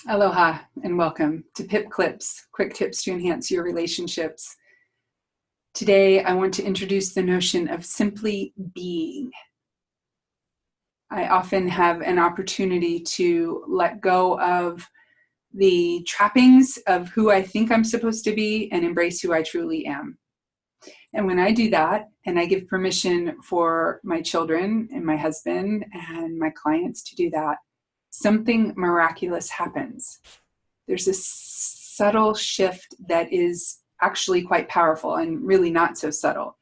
Aloha and welcome to PIP Clips, quick tips to enhance your relationships. Today, I want to introduce the notion of simply being. I often have an opportunity to let go of the trappings of who I think I'm supposed to be and embrace who I truly am. And when I do that, and I give permission for my children and my husband and my clients to do that, something miraculous happens. There's a subtle shift that is actually quite powerful and really not so subtle.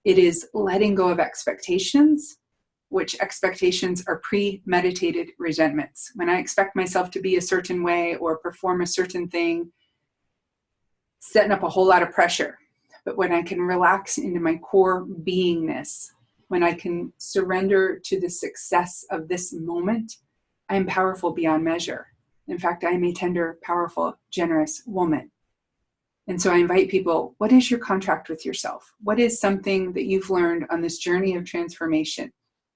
It is letting go of expectations, which expectations are premeditated resentments. When I expect myself to be a certain way or perform a certain thing, setting up a whole lot of pressure. But when I can relax into my core beingness, when I can surrender to the success of this moment, I am powerful beyond measure. In fact, I am a tender, powerful, generous woman. And so I invite people, what is your contract with yourself? What is something that you've learned on this journey of transformation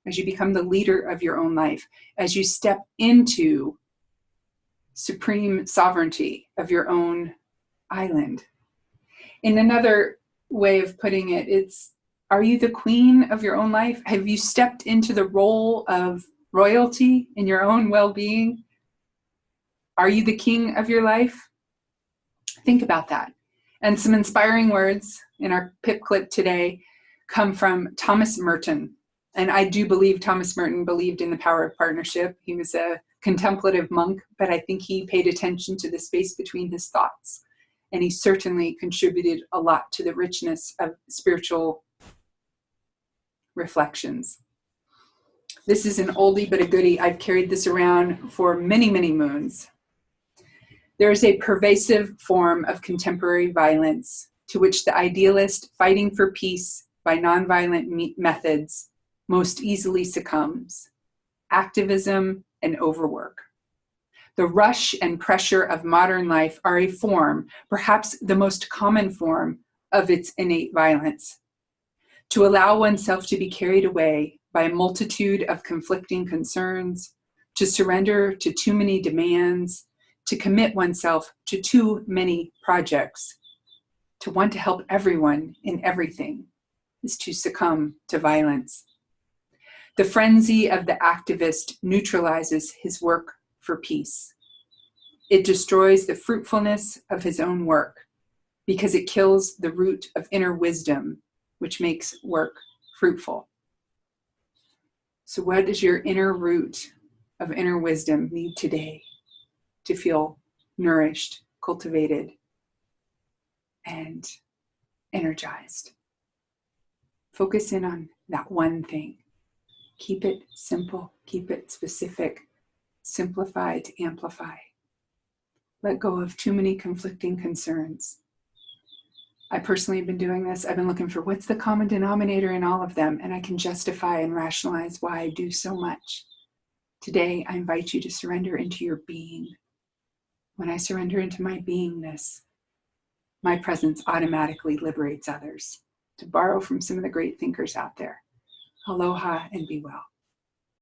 as you become the leader of your own life, as you step into supreme sovereignty of your own island? In another way of putting it, it's, are you the queen of your own life? Have you stepped into the role of royalty in your own well-being? Are you the king of your life? Think about that. And some inspiring words in our PIP clip today come from Thomas Merton. And I do believe Thomas Merton believed in the power of partnership. He was a contemplative monk, but I think he paid attention to the space between his thoughts. And he certainly contributed a lot to the richness of spiritual reflections. This is an oldie but a goodie. I've carried this around for many, many moons. There is a pervasive form of contemporary violence to which the idealist fighting for peace by nonviolent methods most easily succumbs: activism and overwork. The rush and pressure of modern life are a form, perhaps the most common form, of its innate violence. To allow oneself to be carried away by a multitude of conflicting concerns, to surrender to too many demands, to commit oneself to too many projects, to want to help everyone in everything, is to succumb to violence. The frenzy of the activist neutralizes his work for peace. It destroys the fruitfulness of his own work because it kills the root of inner wisdom, which makes work fruitful. So what does your inner root of inner wisdom need today to feel nourished, cultivated, and energized? Focus in on that one thing. Keep it simple, keep it specific, simplify to amplify. Let go of too many conflicting concerns. I personally have been doing this. I've been looking for what's the common denominator in all of them, and I can justify and rationalize why I do so much. Today, I invite you to surrender into your being. When I surrender into my beingness, my presence automatically liberates others. To borrow from some of the great thinkers out there, aloha and be well.